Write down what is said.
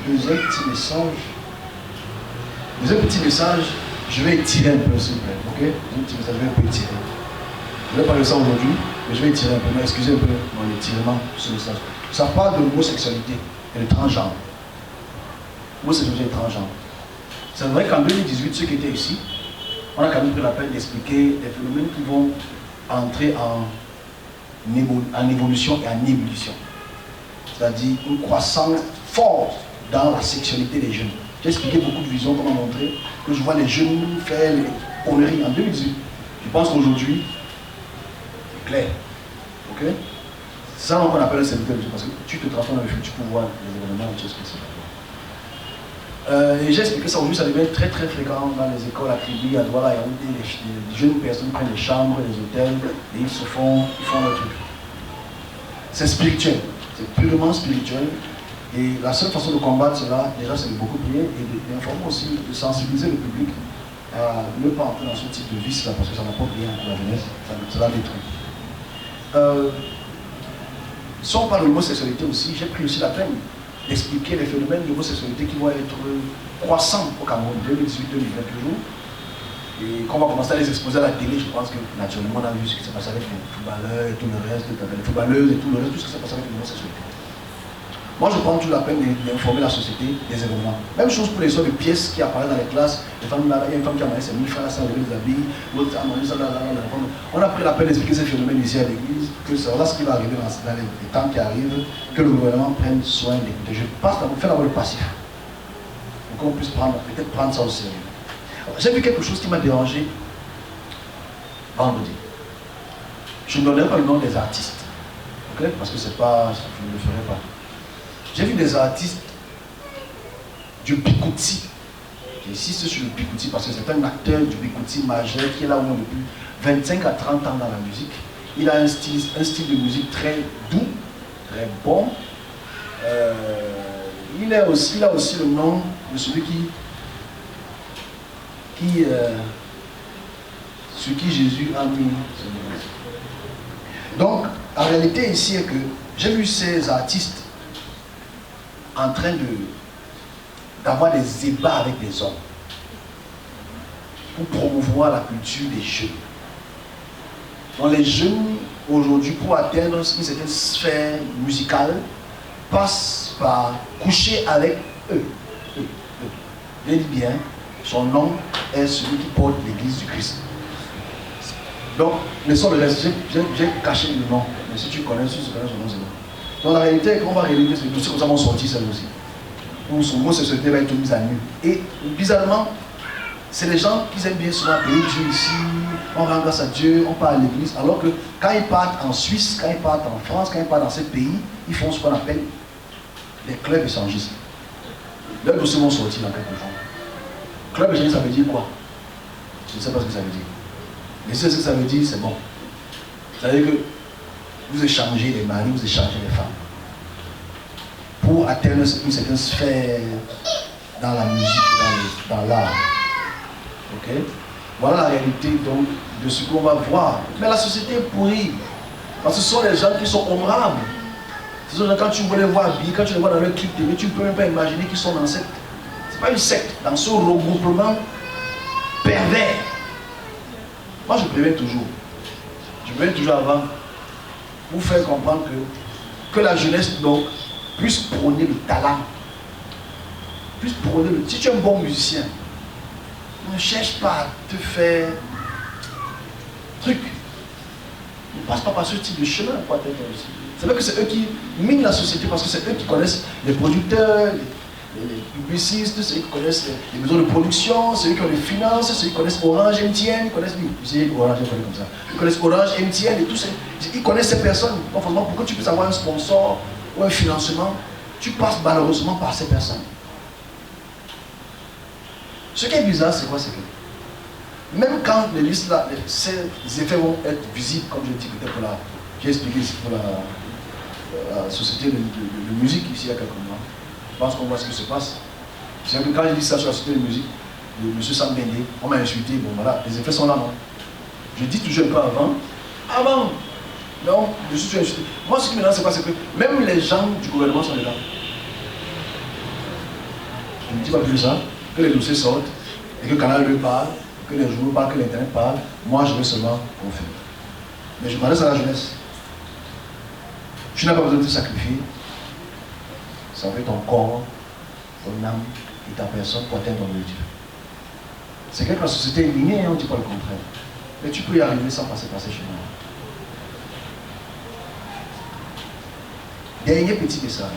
deuxième petit message. Deuxième petit message, je vais étirer un peu, s'il vous plaît. Ok? Deuxième petit message, je vais un peu étirer. Je ne vais pas parler de ça aujourd'hui, mais je vais étirer un peu. Mais excusez un peu mon étirement sur ce message. Ça parle de l'homosexualité et de transgenre. L'homosexualité et le transgenre. C'est vrai qu'en 2018, ceux qui étaient ici, on a quand même pris la peine d'expliquer les phénomènes qui vont entrer en évolution et en ébullition. C'est-à-dire une croissance forte dans la sexualité des jeunes. J'ai expliqué beaucoup de visions, comment montrer que je vois les jeunes faire les conneries en 2018. Je pense qu'aujourd'hui, c'est clair. Ok? C'est ça qu'on appelle le serviteur de Dieu, parce que tu te transformes dans le futur pour voir les événements et choses comme ça. Et j'ai expliqué ça aujourd'hui, ça devient très très fréquent dans les écoles à Kribi, à Douala, les jeunes personnes prennent des chambres, des hôtels, et ils font leur truc. C'est spirituel, c'est purement spirituel. Et la seule façon de combattre cela, déjà, c'est de beaucoup prier et d'informer aussi, de sensibiliser le public à ne pas entrer dans ce type de vice-là, parce que ça n'apporte rien pour la jeunesse, ça la détruit. Si on parle de l'homosexualité aussi, j'ai pris aussi la peine d'expliquer les phénomènes d'homosexualité qui vont être croissants au Cameroun 2018-2020 toujours, et qu'on va commencer à les exposer à la télé. Je pense que naturellement on a vu ce qui s'est passé avec les footballeurs et tout le reste, les footballeuses et tout le reste, tout ce qui s'est passé avec l'homosexualité. Moi, je prends toujours la peine d'informer la société des événements. Même chose pour les sortes de pièces qui apparaissent dans les classes. Les femmes, il y a une femme qui a marié ses 1000 francs, ça enlevé les habits, l'autre a marié ça, on a pris la peine d'expliquer ces phénomènes ici à l'église, que c'est voilà ce qui va arriver dans les temps qui arrivent, que le gouvernement prenne soin d'écouter. Je passe d'abord, faire d'abord le passif. Pour qu'on puisse peut-être prendre ça au sérieux. J'ai vu quelque chose qui m'a dérangé vendredi. Je ne donnerai pas le nom des artistes, ok? Parce que c'est pas, je ne le ferai pas. J'ai vu des artistes du Bikouti. J'insiste sur le Bikouti parce que c'est un acteur du Bikouti majeur qui est là au moins depuis 25 à 30 ans dans la musique. Il a un style de musique très doux, très bon. Il a aussi le nom de celui sur qui Jésus a mis. Donc, en réalité ici, est que j'ai vu ces artistes en train d'avoir des débats avec des hommes pour promouvoir la culture des jeunes. Donc les jeunes aujourd'hui, pour atteindre une certaine sphère musicale, passent par coucher avec eux. Je dis bien, son nom est celui qui porte l'église du Christ. Donc, laissons le reste, j'ai caché le nom, mais si tu connais, son nom, c'est bon. Donc la réalité, on va réaliser ces dossiers comme ça vont sortir celle aussi. Où son homosexualité va être mise à nu. Et bizarrement, c'est les gens qui aiment bien souvent payer Dieu ici, on rend grâce à Dieu, on part à l'église, alors que quand ils partent en Suisse, quand ils partent en France, quand ils partent dans ces pays, ils font ce qu'on appelle les clubs échangistes. Leurs dossiers vont sortir dans quelques jours. Club échangiste, ça veut dire quoi? Je ne sais pas ce que ça veut dire. Mais ce que ça veut dire, c'est bon. Ça veut dire que vous échangez les maris, vous échangez les femmes. Pour atteindre une certaine sphère dans la musique, dans l'art. Ok? Voilà la réalité donc de ce qu'on va voir. Mais la société est pourrie. Parce que ce sont les gens qui sont honorables. Ce sont les gens, quand tu veux les voir habillés, quand tu les vois dans leur clip TV, tu ne peux même pas imaginer qu'ils sont dans cette. C'est pas une secte, dans ce regroupement pervers. Moi je préviens toujours. Je préviens toujours avant. Pour faire comprendre que la jeunesse donc puisse prôner le talent, puisse prôner le. Si tu es un bon musicien, ne cherche pas à te faire truc. Ne passe pas par ce type de chemin pour atteindre aussi. C'est vrai que c'est eux qui minent la société parce que c'est eux qui connaissent les producteurs, les publicistes, c'est eux qui connaissent les maisons de production, c'est eux qui ont les finances, c'est eux qui connaissent Orange, MTN, ils connaissent Orange, comme ça. Ils connaissent Orange, MTN et tout ça. Ils connaissent ces personnes. Donc, pour que tu puisses avoir un sponsor ou un financement, tu passes malheureusement par ces personnes. Ce qui est bizarre, c'est quoi? C'est que même quand les listes là, ces effets vont être visibles, comme je dis peut-être pour j'ai expliqué ici pour la société de musique ici il y a quelques mois. Je pense qu'on voit ce qui se passe. C'est que quand je dis ça sur la société de musique, le monsieur Sam Bendé, on m'a insulté, bon voilà, les effets sont là, non? Je dis toujours un peu avant, non, je suis insulté. Moi ce qui me rend, c'est quoi? C'est que même les gens du gouvernement sont dedans. Je ne dis pas plus ça. Que les dossiers sortent, et que Canal 2 parle, que les journaux parlent, que l'Internet parle. Moi, je vais seulement confirmer. Mais je m'adresse à la jeunesse. Tu n'as pas besoin de te sacrifier. Ça fait ton corps, ton âme et ta personne pour atteindre ton objectif. C'est vrai que la société est lignée, on ne dit pas le contraire. Mais tu peux y arriver sans passer chez moi. Dernier petit message.